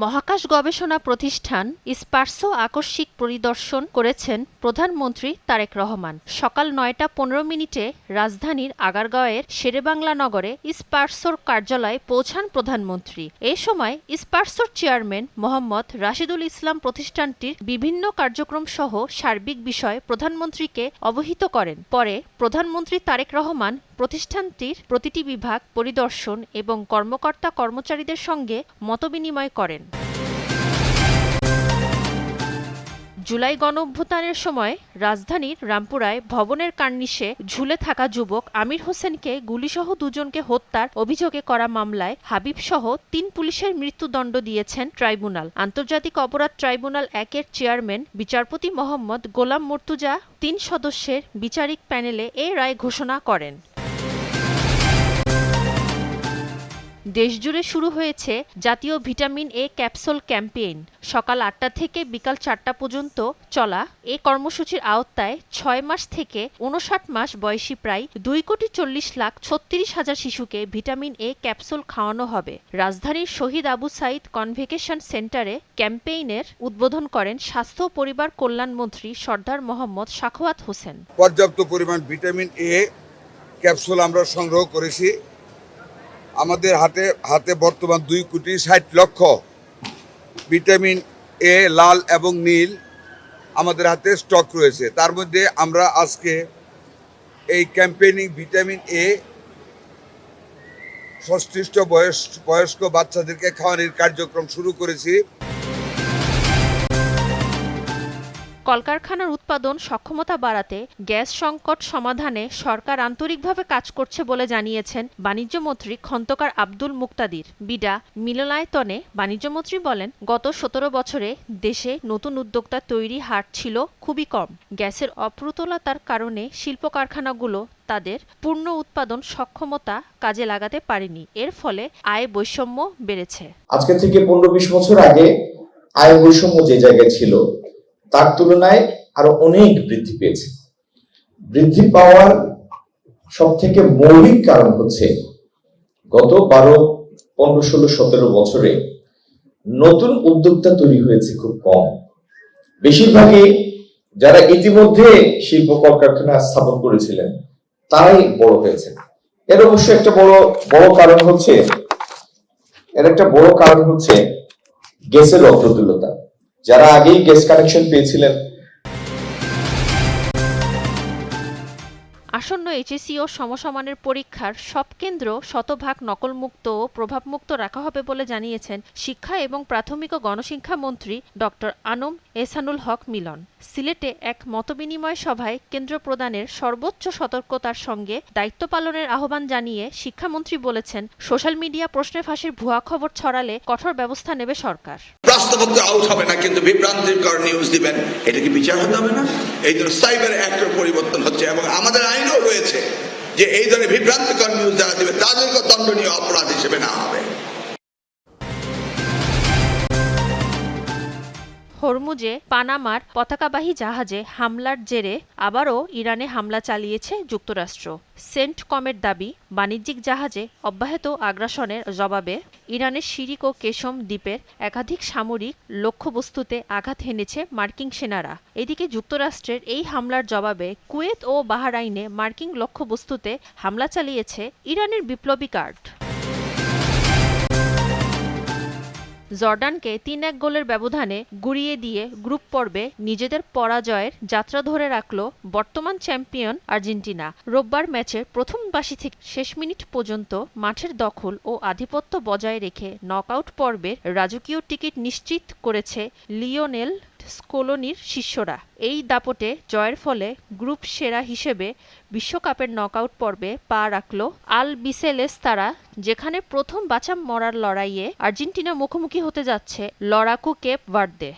মহাকাশ গবেষণা প্রতিষ্ঠান স্পারসো আকস্মিক পরিদর্শন করেছেন প্রধানমন্ত্রী তারেক রহমান। সকাল ৯টা ১৫ মিনিটে রাজধানীর আগারগাঁওয়ের শেরেবাংলা নগরে স্পারসোর কার্যালয়ে পৌঁছান প্রধানমন্ত্রী। এ সময় স্পারসোর চেয়ারম্যান মোহাম্মদ রাশিদুল ইসলাম প্রতিষ্ঠানটির বিভিন্ন কার্যক্রম সহ সার্বিক বিষয় প্রধানমন্ত্রীকে অবহিত করেন। পরে প্রধানমন্ত্রী তারেক রহমান প্রতিষ্ঠানটির প্রতিটি বিভাগ পরিদর্শন এবং কর্মকর্তা কর্মচারীদের সঙ্গে মতবিনিময় করেন। জুলাই গণঅভ্যুত্থানের সময় রাজধানীর রামপুরায় ভবনের কার্নিশে ঝুলে থাকা যুবক আমির হোসেনকে গুলিসহ দুজনকে হত্যার অভিযোগে করা মামলায় হাবিবসহ ৩ পুলিশের মৃত্যুদণ্ড দিয়েছেন ট্রাইব্যুনাল। আন্তর্জাতিক অপরাধ ট্রাইব্যুনাল ১-এর চেয়ারম্যান বিচারপতি মোহাম্মদ গোলাম মর্তুজা ৩ সদস্যের বিচারিক প্যানেলে এ রায় ঘোষণা করেন। দেশজুড়ে শুরু হয়েছে জাতীয় ভিটামিন এ ক্যাপসুল ক্যাম্পেইন। সকাল ৮টা থেকে বিকাল ৪টা পর্যন্ত চলা এ কর্মসূচির আওতায় ৬ মাস থেকে ৫৯ মাস বয়সী প্রায় ২,৪০,৩৬,০০০ শিশুকে ভিটামিন এ ক্যাপসুল খাওয়ানো হবে। রাজধানীর শহীদ আবু সাইদ কনভোকেশন সেন্টারে ক্যাম্পেইনের উদ্বোধন করেন স্বাস্থ্য ও পরিবার কল্যাণমন্ত্রী সরদার মোহাম্মদ সাখাওয়াত হোসেন। পর্যাপ্ত পরিমাণ ভিটামিন এ ক্যাপসুল আমরা সংগ্রহ করেছি। আমাদের হাতে বর্তমান 2,60,00,000 ভিটামিন এ লাল এবং নীল আমাদের হাতে স্টক রয়েছে। তার মধ্যে আমরা আজকে এই ক্যাম্পেইনিং ভিটামিন এ সংশ্লিষ্ট বয়স্ক বাচ্চাদেরকে খাওয়ানোর কার্যক্রম শুরু করেছি। কলকারখানার উৎপাদন সক্ষমতা বাড়াতে গ্যাস সংকট সমাধানে সরকার আন্তরিকভাবে কাজ করছে বলে জানিয়েছেন বাণিজ্যমন্ত্রী খন্দকার আব্দুল মুক্তাদির। বিডা মিলনায়তনে বাণিজ্যমন্ত্রী বলেন, গত ১৭ বছরে দেশে নতুন উদ্যোক্তা তৈরি হার ছিল খুবই কম। গ্যাসের অপ্রতুলতার কারণে শিল্প কারখানাগুলো তাদের পূর্ণ উৎপাদন সক্ষমতা কাজে লাগাতে পারেনি। এর ফলে আয় বৈষম্য বেড়েছে। আজকে থেকে ১৫-২০ বছর আগে আয় বৈষম্য যে জায়গায় ছিল তার তুলনায় আরো অনেক বৃদ্ধি পেয়েছে। বৃদ্ধি পাওয়ার সব থেকে মৌলিক কারণ হচ্ছে গত ১২, ১৫, ১৬, ১৭ বছরে নতুন উদ্যোক্তা তৈরি হয়েছে খুব কম। বেশিরভাগই যারা ইতিমধ্যে শিল্প কলকারখানা স্থাপন করেছিলেন তারাই বড় হয়েছে। এর অবশ্য একটা বড় কারণ হচ্ছে গ্যাসের অপ্রতুলতা। যারা আগেই গ্যাস কানেকশন পেয়েছিলেন। আসন্ন এইচএসসি ও সমসমানের পরীক্ষার সব কেন্দ্র শতভাগ নকলমুক্ত ও প্রভাবমুক্ত রাখা হবে বলে জানিয়েছেন শিক্ষা এবং প্রাথমিক ও গণশিক্ষা মন্ত্রী ডক্টর আনম এহসানুল হক মিলন। সিলেটে এক মতবিনিময় সভায় কেন্দ্র প্রদানের সর্বোচ্চ সতর্কতার সঙ্গে দায়িত্ব পালনের আহ্বান জানিয়ে শিক্ষামন্ত্রী বলেছেন, সোশ্যাল মিডিয়া প্রশ্নে ফাঁসের ভুয়া খবর ছড়ালে কঠোর ব্যবস্থা নেবে সরকার। রাষ্ট্রপক্ষ আউট হবে না, কিন্তু বিভ্রান্তিকর নিউজ দিবেন, এটা কি বিচার হতে হবে না? এই জন্য সাইবার অ্যাক্টের পরিবর্তন হচ্ছে এবং আমাদের আইনও রয়েছে যে এই ধরনের বিভ্রান্তিকর নিউজ যারা দিবে তাদেরকে দণ্ডনীয় অপরাধ হিসেবে নেওয়া হবে। হরমুজে পানামার পতাকাবাহী জাহাজে হামলার জেরে আবারও ইরানে হামলা চালিয়েছে যুক্তরাষ্ট্র। সেন্টকমের দাবি, বাণিজ্যিক জাহাজে অব্যাহত আগ্রাসনের জবাবে ইরানের শিরিক ও কেশম দ্বীপের একাধিক সামরিক লক্ষ্যবস্তুতে আঘাত হেনেছে মার্কিন সেনারা। এদিকে যুক্তরাষ্ট্রের এই হামলার জবাবে কুয়েত ও বাহরাইনে মার্কিন লক্ষ্যবস্তুতে হামলা চালিয়েছে ইরানের বিপ্লবী গার্ড। জর্ডানকে ৩-১ গোলের ব্যবধানে গুড়িয়ে দিয়ে গ্রুপ পর্বে নিজেদের পরাজয়ের যাত্রা ধরে রাখল বর্তমান চ্যাম্পিয়ন আর্জেন্টিনা। রোববার ম্যাচের প্রথম বাঁশি থেকে শেষ মিনিট পর্যন্ত মাঠের দখল ও আধিপত্য বজায় রেখে নকআউট পর্বের রাজকীয় টিকিট নিশ্চিত করেছে লিওনেল স্কলোনির শিষ্যরা। এই দাপটে জয়ের ফলে গ্রুপ সেরা হিসেবে বিশ্বকাপের নকআউট পর্বে পা রাখল আল বিসেলেস তারা, যেখানে প্রথম বাঁচা মরার লড়াইয়ে আর্জেন্টিনা মুখোমুখি হতে যাচ্ছে লড়াকু কেপ ভার্দে।